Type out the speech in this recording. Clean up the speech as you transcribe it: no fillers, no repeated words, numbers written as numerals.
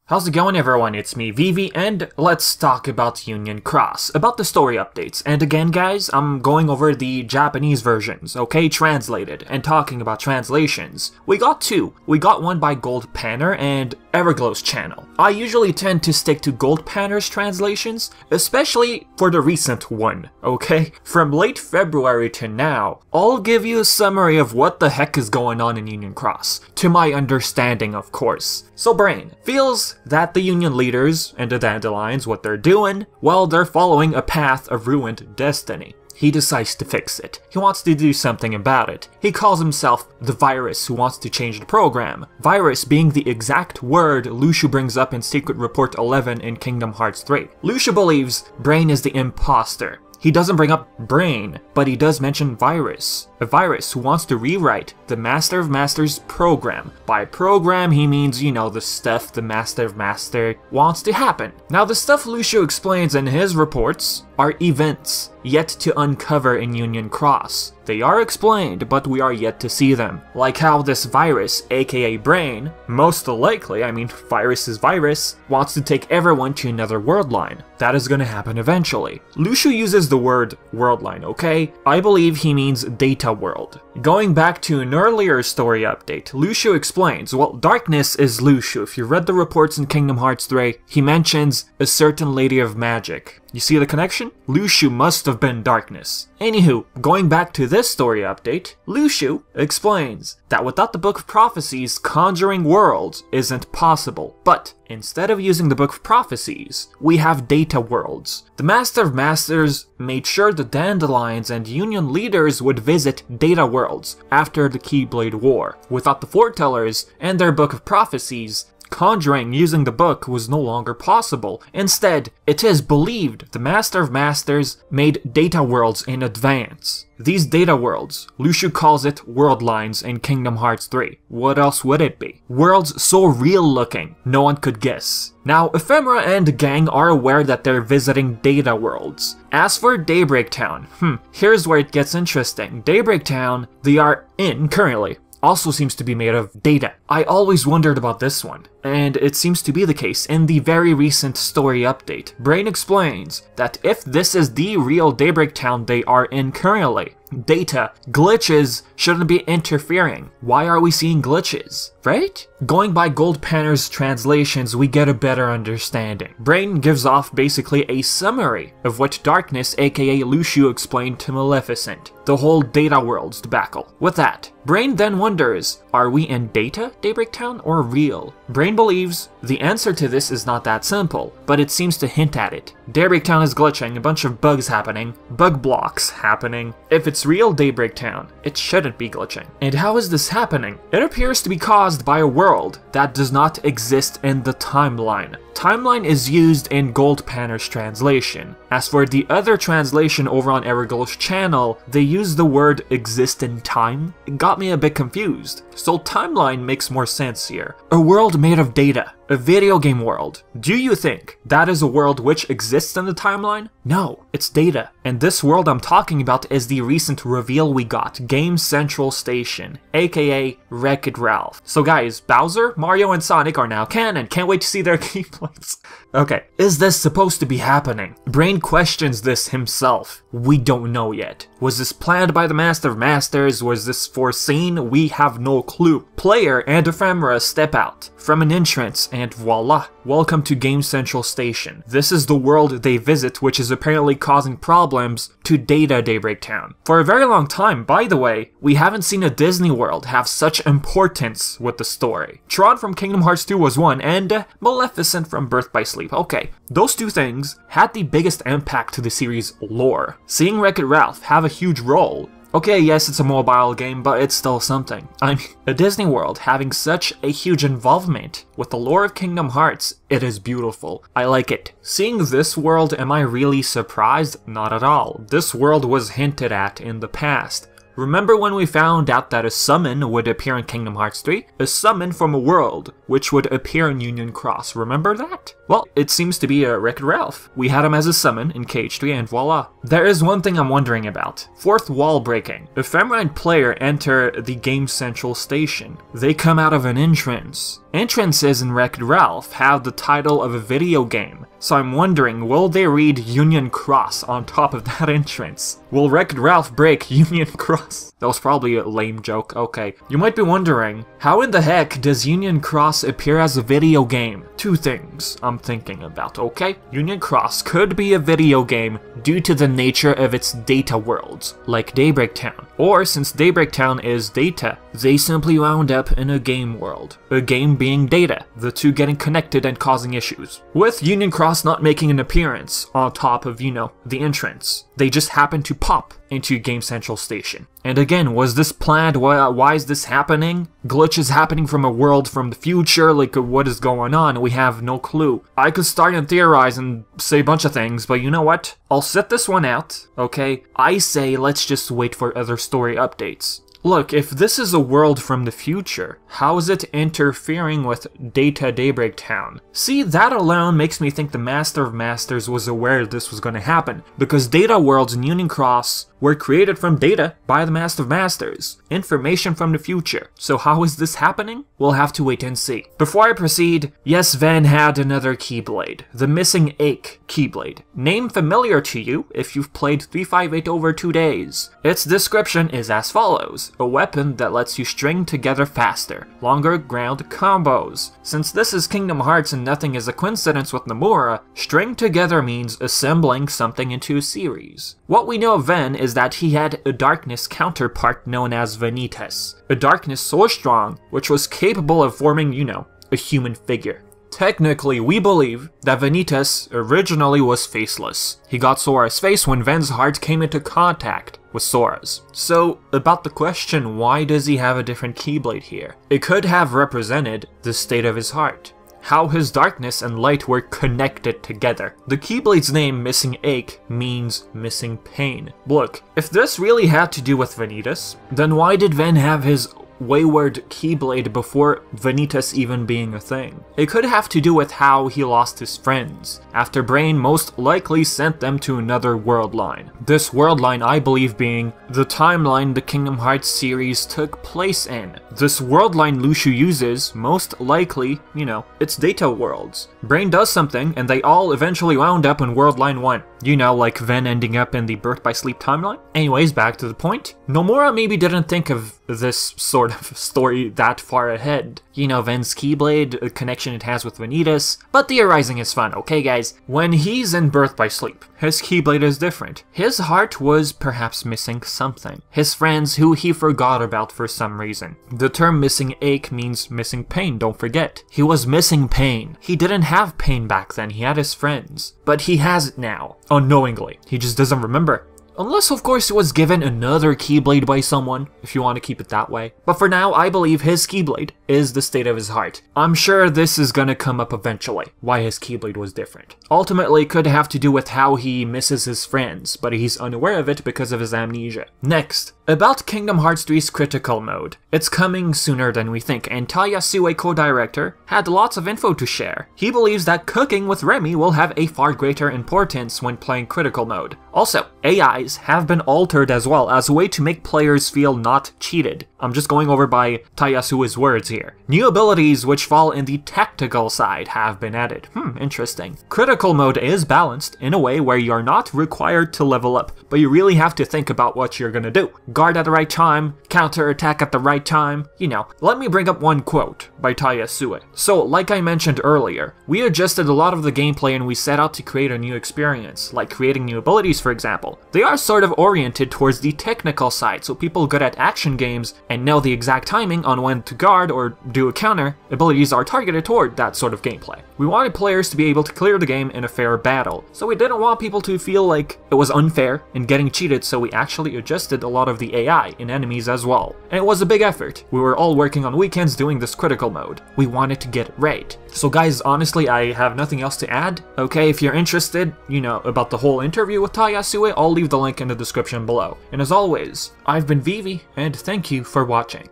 How's it going, everyone? It's me, Vivi, and let's talk about Union Cross, about the story updates. And again, guys, I'm going over the Japanese versions, okay, translated, and talking about translations. We got two. We got one by Gold Panner and Everglow's channel. I usually tend to stick to Gold Panner's translations, especially for the recent one, okay? From late February to now, I'll give you a summary of what the heck is going on in Union Cross, to my understanding, of course. So Brain feels that the Union leaders and the Dandelions, what they're doing, well, they're following a path of ruined destiny. He decides to fix it. He wants to do something about it. He calls himself the Virus who wants to change the program. Virus being the exact word Luciu brings up in Secret Report 11 in Kingdom Hearts 3. Luciu believes Brain is the imposter. He doesn't bring up Brain, but he does mention Virus. A virus who wants to rewrite the Master of Masters program. By program, he means, you know, the stuff the Master of Master wants to happen. Now, the stuff Luciu explains in his reports are events yet to uncover in Union Cross. They are explained, but we are yet to see them. Like how this virus, aka Brain, most likely, I mean virus is virus, wants to take everyone to another world line. That is gonna happen eventually. Luciu uses the word world line, okay? I believe he means data world. Going back to an earlier story update, Luciu explains, well, darkness is Luciu. If you read the reports in Kingdom Hearts 3, he mentions a certain lady of magic. You see the connection? Luciu must have been darkness. Anywho, going back to this story update, Luciu explains that without the Book of Prophecies, conjuring worlds isn't possible. But instead of using the Book of Prophecies, we have data worlds. The Master of Masters made sure the Dandelions and Union leaders would visit data worlds after the Keyblade War. Without the Foretellers and their Book of Prophecies, conjuring using the book was no longer possible. Instead, it is believed the Master of Masters made data worlds in advance. These data worlds, Luciu calls it worldlines in Kingdom Hearts 3. What else would it be? Worlds so real looking, no one could guess. Now, Ephemera and gang are aware that they're visiting data worlds. As for Daybreak Town, here's where it gets interesting. Daybreak Town, they are in currently, also seems to be made of data. I always wondered about this one, and it seems to be the case in the very recent story update. Brain explains that if this is the real Daybreak Town they are in currently, data, glitches shouldn't be interfering. Why are we seeing glitches, right? Going by Gold Panner's translations, we get a better understanding. Brain gives off basically a summary of what Darkness, aka Luciu, explained to Maleficent. The whole data worlds debacle. With that, Brain then wonders, are we in data Daybreak Town or real? Brain believes the answer to this is not that simple, but it seems to hint at it. Daybreak Town is glitching, a bunch of bugs happening, bug blocks happening. If it's real Daybreak Town, it shouldn't be glitching. And how is this happening? It appears to be caused by a world that does not exist in the timeline. Timeline is used in Gold Panner's translation. As for the other translation over on Everglow's channel, they use the word exist in time. It got me a bit confused. So timeline makes more sense here. A world made of data. A video game world. Do you think that is a world which exists in the timeline? No, it's data. And this world I'm talking about is the recent reveal we got, Game Central Station, aka Wreck-It Ralph. So guys, Bowser, Mario, and Sonic are now canon. Can't wait to see their gameplays. Okay, is this supposed to be happening? Brain questions this himself. We don't know yet. Was this planned by the Master of Masters? Was this foreseen? We have no clue. Player and Ephemera step out from an entrance and voila, welcome to Game Central Station. This is the world they visit, which is apparently causing problems to Data Daybreak Town. For a very long time, by the way, we haven't seen a Disney world have such importance with the story. Tron from Kingdom Hearts 2 was one, and Maleficent from Birth by Sleep. Okay, those two things had the biggest impact to the series' lore. Seeing Wreck-It Ralph have a huge role. Okay, yes, it's a mobile game, but it's still something. I mean, a Disney world having such a huge involvement with the lore of Kingdom Hearts, it is beautiful. I like it. Seeing this world, am I really surprised? Not at all. This world was hinted at in the past. Remember when we found out that a summon would appear in Kingdom Hearts 3? A summon from a world, which would appear in Union Cross, remember that? Well, it seems to be a Wreck-It Ralph. We had him as a summon in KH3 and voila. There is one thing I'm wondering about. Fourth wall breaking. Ephemera and player enter the Game Central station. They come out of an entrance. Entrances in Wreck-It Ralph have the title of a video game, so I'm wondering, will they read Union Cross on top of that entrance? Will Wreck-It Ralph break Union Cross? That was probably a lame joke, okay. You might be wondering, how in the heck does Union Cross appear as a video game? Two things I'm thinking about, okay? Union Cross could be a video game due to the nature of its data worlds, like Daybreak Town. Or, since Daybreak Town is data, they simply wound up in a game world. A game being data, the two getting connected and causing issues. With Union Cross not making an appearance on top of, you know, the entrance. They just happen to pop into Game Central Station. And again, was this planned? Why is this happening? Glitches happening from a world from the future? Like, what is going on? We have no clue. I could start and theorize and say a bunch of things, but you know what? I'll sit this one out, okay? I say let's just wait for other story updates. Look, if this is a world from the future, how is it interfering with Data Daybreak Town? See, that alone makes me think the Master of Masters was aware this was going to happen, because data worlds in Union Cross were created from data by the Master of Masters, information from the future. So how is this happening? We'll have to wait and see. Before I proceed, yes, Ven had another Keyblade, the Missing Ache Keyblade. Name familiar to you if you've played 358 over 2 days. Its description is as follows: a weapon that lets you string together faster, longer ground combos. Since this is Kingdom Hearts and nothing is a coincidence with Nomura, string together means assembling something into a series. What we know of Ven is that he had a darkness counterpart known as Ventus, a darkness so strong which was capable of forming, you know, a human figure. Technically, we believe that Ventus originally was faceless. He got Sora's face when Ven's heart came into contact with Sora's. So, about the question, why does he have a different Keyblade here? It could have represented the state of his heart, how his darkness and light were connected together. The Keyblade's name, Missing Ache, means missing pain. Look, if this really had to do with Ventus, then why did Ven have his wayward Keyblade before Ventus even being a thing? It could have to do with how he lost his friends, after Brain most likely sent them to another world line. This world line, I believe, being the timeline the Kingdom Hearts series took place in. This world line Lucio uses, most likely, you know, it's data worlds. Brain does something, and they all eventually wound up in World Line 1. You know, like Ven ending up in the Birth by Sleep timeline? Anyways, back to the point. Nomura maybe didn't think of this sort of story that far ahead. You know, Ven's Keyblade, a connection it has with Ventus, but theorizing is fun, okay guys? When he's in Birth by Sleep, his Keyblade is different. His heart was perhaps missing something. His friends who he forgot about for some reason. The term Missing Ache means missing pain, don't forget. He was missing pain. He didn't have pain back then, he had his friends. But he has it now, unknowingly. He just doesn't remember. Unless, of course, he was given another Keyblade by someone, if you want to keep it that way. But for now, I believe his Keyblade is the state of his heart. I'm sure this is gonna come up eventually, why his Keyblade was different. Ultimately, it could have to do with how he misses his friends, but he's unaware of it because of his amnesia. Next, about Kingdom Hearts 3's critical mode. It's coming sooner than we think, and Tai Yasue, co-director, had lots of info to share. He believes that cooking with Remy will have a far greater importance when playing critical mode. Also, AIs have been altered as well as a way to make players feel not cheated. I'm just going over by Tai Yasue's words here. New abilities which fall in the tactical side have been added. Interesting. Critical mode is balanced in a way where you're not required to level up, but you really have to think about what you're gonna do. Guard at the right time, counter attack at the right time, you know. Let me bring up one quote by Tai Yasue. So, like I mentioned earlier, we adjusted a lot of the gameplay and we set out to create a new experience, like creating new abilities for example. They are sort of oriented towards the technical side, so people good at action games and know the exact timing on when to guard or do a counter, abilities are targeted toward that sort of gameplay. We wanted players to be able to clear the game in a fair battle, so we didn't want people to feel like it was unfair and getting cheated, so we actually adjusted a lot of the the AI in enemies as well. And it was a big effort. We were all working on weekends doing this critical mode. We wanted to get it right. So guys, honestly, I have nothing else to add. Okay, if you're interested, you know, about the whole interview with Tai Yasue, I'll leave the link in the description below. And as always, I've been Vivi, and thank you for watching.